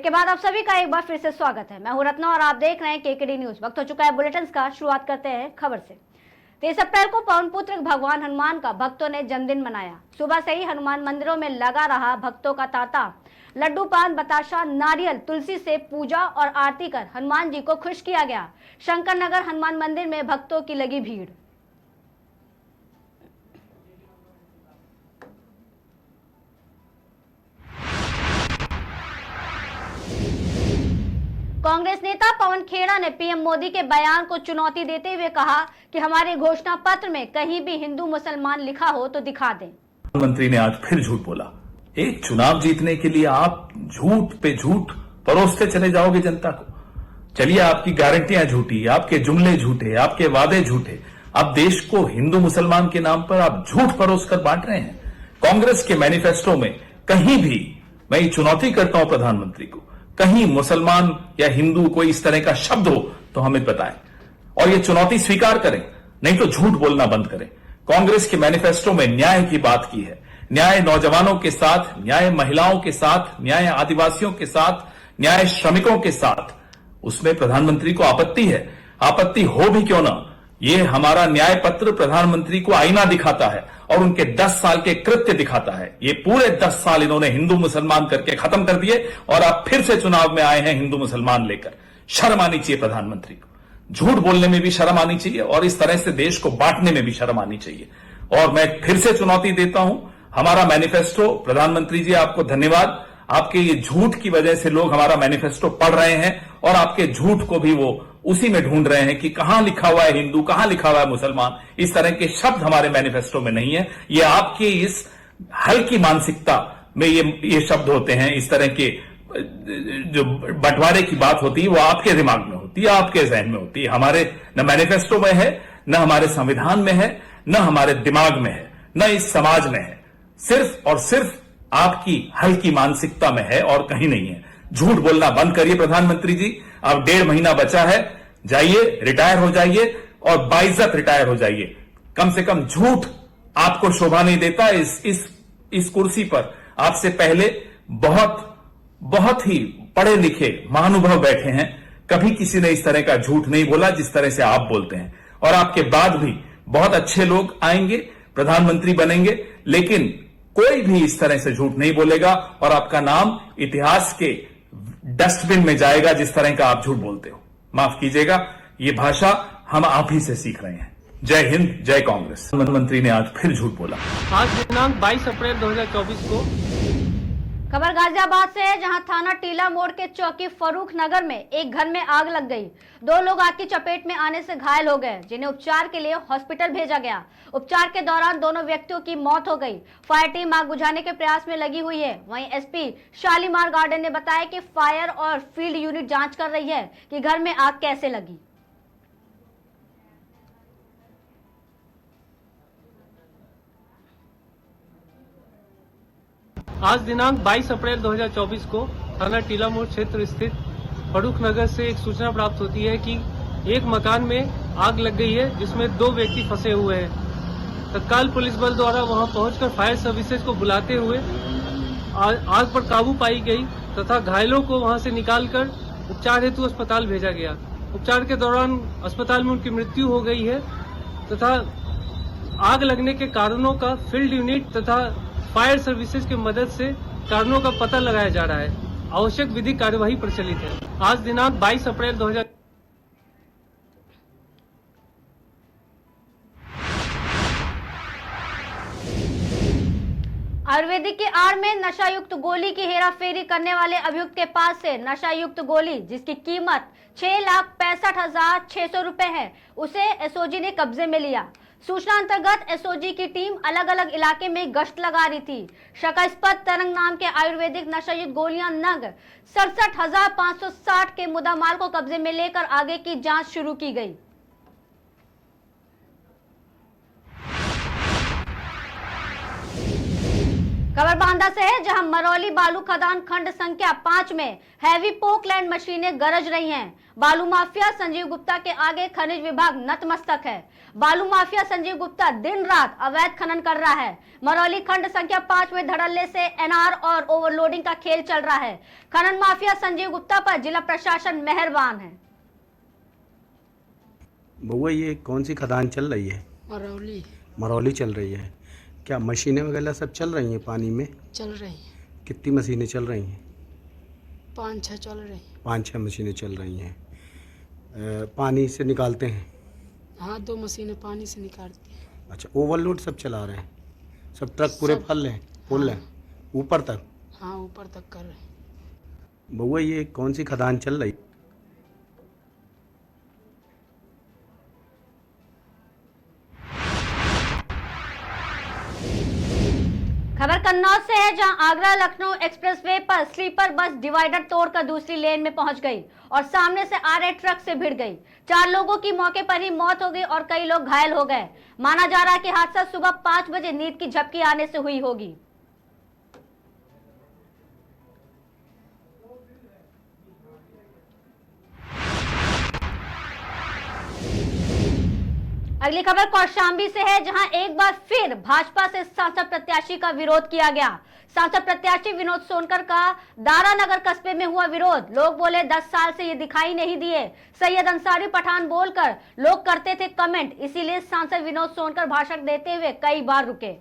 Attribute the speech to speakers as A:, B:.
A: के बाद आप सभी का एक बार फिर से स्वागत है। मैं हूं रत्ना और आप देख रहे हैं केकेडी न्यूज। वक्त हो चुका है बुलेटिन का। शुरुआत करते हैं खबर से। 23 अप्रैल को पवन पुत्र भगवान हनुमान का भक्तों ने जन्मदिन मनाया। सुबह से ही हनुमान मंदिरों में लगा रहा भक्तों का तांता। लड्डू, पान, बताशा, नारियल, तुलसी से पूजा और आरती कर हनुमान जी को खुश किया गया। शंकर नगर हनुमान मंदिर में भक्तों की लगी भीड़। कांग्रेस नेता पवन खेड़ा ने पीएम मोदी के बयान को चुनौती देते हुए कहा कि हमारे घोषणा पत्र में कहीं भी हिंदू मुसलमान लिखा हो तो दिखा दें।
B: प्रधानमंत्री ने आज फिर झूठ बोला। एक चुनाव जीतने के लिए आप झूठ पे झूठ परोसते चले जाओगे जनता को। चलिए, आपकी गारंटियां झूठी, आपके जुमले झूठे, आपके वादे झूठे। आप देश को हिंदू मुसलमान के नाम पर आप झूठ परोस कर बांट रहे हैं। कांग्रेस के मैनिफेस्टो में कहीं भी, मैं ये चुनौती करता हूं प्रधानमंत्री को, कहीं मुसलमान या हिंदू कोई इस तरह का शब्द हो तो हमें बताएं और ये चुनौती स्वीकार करें, नहीं तो झूठ बोलना बंद करें। कांग्रेस के मैनिफेस्टो में न्याय की बात की है। न्याय नौजवानों के साथ, न्याय महिलाओं के साथ, न्याय आदिवासियों के साथ, न्याय श्रमिकों के साथ। उसमें प्रधानमंत्री को आपत्ति है। आपत्ति हो भी क्यों ना, ये हमारा न्याय पत्र प्रधानमंत्री को आईना दिखाता है और उनके 10 साल के कृत्य दिखाता है। ये पूरे 10 साल इन्होंने हिंदू मुसलमान करके खत्म कर दिए और आप फिर से चुनाव में आए हैं हिंदू मुसलमान लेकर। शर्म आनी चाहिए प्रधानमंत्री को। झूठ बोलने में भी शर्म आनी चाहिए और इस तरह से देश को बांटने में भी शर्म आनी चाहिए। और मैं फिर से चुनौती देता हूं, हमारा मैनिफेस्टो, प्रधानमंत्री जी आपको धन्यवाद। आपके ये झूठ की वजह से लोग हमारा मैनिफेस्टो पढ़ रहे हैं और आपके झूठ को भी वो उसी में ढूंढ रहे हैं कि कहां लिखा हुआ है हिंदू, कहां लिखा हुआ है मुसलमान। इस तरह के शब्द हमारे मैनिफेस्टो में नहीं है। ये आपकी इस हल्की मानसिकता में ये शब्द होते हैं। इस तरह के जो बंटवारे की बात होती है वो आपके दिमाग में होती है, आपके जहन में होती है। हमारे न मैनिफेस्टो में है, न हमारे संविधान में है, न हमारे दिमाग में है, न इस समाज में है। सिर्फ और सिर्फ आपकी हल्की मानसिकता में है और कहीं नहीं है। झूठ बोलना बंद करिए प्रधानमंत्री जी। अब 1.5 महीना बचा है, जाइए, रिटायर हो जाइए और बाइज्जत रिटायर हो जाइए। कम से कम झूठ आपको शोभा नहीं देता। इस कुर्सी पर आपसे पहले बहुत ही पढ़े लिखे महानुभाव बैठे हैं। कभी किसी ने इस तरह का झूठ नहीं बोला जिस तरह से आप बोलते हैं। और आपके बाद भी बहुत अच्छे लोग आएंगे, प्रधानमंत्री बनेंगे, लेकिन कोई भी इस तरह से झूठ नहीं बोलेगा और आपका नाम इतिहास के डस्टबिन में जाएगा जिस तरह का आप झूठ बोलते हो। माफ कीजिएगा, ये भाषा हम आप ही से सीख रहे हैं। जय हिंद, जय कांग्रेस। प्रधानमंत्री ने आज फिर झूठ बोला।
C: आज दिनांक 22 अप्रैल 2024 को
A: खबर गाजियाबाद से है, जहां थाना टीला मोड़ के चौकी फरूख नगर में एक घर में आग लग गई। 2 लोग आग की चपेट में आने से घायल हो गए, जिन्हें उपचार के लिए हॉस्पिटल भेजा गया। उपचार के दौरान दोनों व्यक्तियों की मौत हो गई। फायर टीम आग बुझाने के प्रयास में लगी हुई है। वहीं एसपी शालीमार गार्डन ने बताया कि फायर और फील्ड यूनिट जांच कर रही है कि घर में आग कैसे लगी।
C: आज दिनांक 22 अप्रैल 2024 को थाना टीला मोड़ क्षेत्र स्थित फरूख नगर से एक सूचना प्राप्त होती है कि एक मकान में आग लग गई है, जिसमें 2 व्यक्ति फंसे हुए हैं। तत्काल पुलिस बल द्वारा वहां पहुंचकर फायर सर्विसेज को बुलाते हुए आग पर काबू पाई गई तथा घायलों को वहां से निकालकर उपचार हेतु अस्पताल भेजा गया। उपचार के दौरान अस्पताल में उनकी मृत्यु हो गई है तथा आग लगने के कारणों का फील्ड यूनिट तथा फायर सर्विसेज की मदद से कारणों का पता लगाया जा रहा है। आवश्यक विधिक कार्यवाही प्रचलित है। आज दिनांक 22 अप्रैल 2000
A: आयुर्वेदिक की आड़ में नशा युक्त गोली की हेराफेरी करने वाले अभियुक्त के पास से नशा युक्त गोली, जिसकी कीमत 6,65,600 रुपए है, उसे एसओजी ने कब्जे में लिया। सूचना अंतर्गत एसओजी की टीम अलग अलग इलाके में गश्त लगा रही थी। शकास्पद तरंग नाम के आयुर्वेदिक नशायुक्त गोलियां नग 67,560 के मुद्दामाल को कब्जे में लेकर आगे की जांच शुरू की गई। खबर बांदा से है, जहां मरौली बालू खदान खंड संख्या 5 में हैवी पोकलैंड मशीनें गरज रही हैं। बालू माफिया संजीव गुप्ता के आगे खनिज विभाग नतमस्तक है। बालू माफिया संजीव गुप्ता दिन रात अवैध खनन कर रहा है। मरौली खंड संख्या 5 में धड़ल्ले से एनआर और ओवरलोडिंग का खेल चल रहा है। खनन माफिया संजीव गुप्ता पर जिला प्रशासन मेहरबान है।
D: बउआ, ये कौन सी खदान चल रही है? मरौली चल रही है। क्या मशीनें वगैरह सब चल रही हैं पानी में?
E: चल रही है।
D: कितनी मशीनें चल रही हैं?
E: 5-6 चल रही है।
D: 5-6 मशीनें चल रही हैं। पानी से निकालते हैं?
E: हाँ, 2 मशीनें पानी से निकालती हैं।
D: अच्छा, ओवरलोड सब चला रहे हैं? सब ट्रक पूरे फुल हैं ऊपर तक?
E: हाँ, ऊपर तक कर रहे हैं।
D: बउआ, ये कौन सी खदान चल रही?
A: खबर कन्नौज से है, जहां आगरा लखनऊ एक्सप्रेसवे पर स्लीपर बस डिवाइडर तोड़कर दूसरी लेन में पहुंच गई और सामने से आ रहे ट्रक से भिड़ गई। 4 लोगों की मौके पर ही मौत हो गई और कई लोग घायल हो गए। माना जा रहा है कि हादसा सुबह 5 बजे नींद की झपकी आने से हुई होगी। अगली खबर कौशाम्बी से है, जहां एक बार फिर भाजपा से सांसद प्रत्याशी का विरोध किया गया। सांसद प्रत्याशी विनोद सोनकर का दारानगर कस्बे में हुआ विरोध। लोग बोले 10 साल से ये दिखाई नहीं दिए। सैयद अंसारी पठान बोलकर लोग करते थे कमेंट, इसीलिए सांसद विनोद सोनकर भाषण देते हुए कई बार रुके।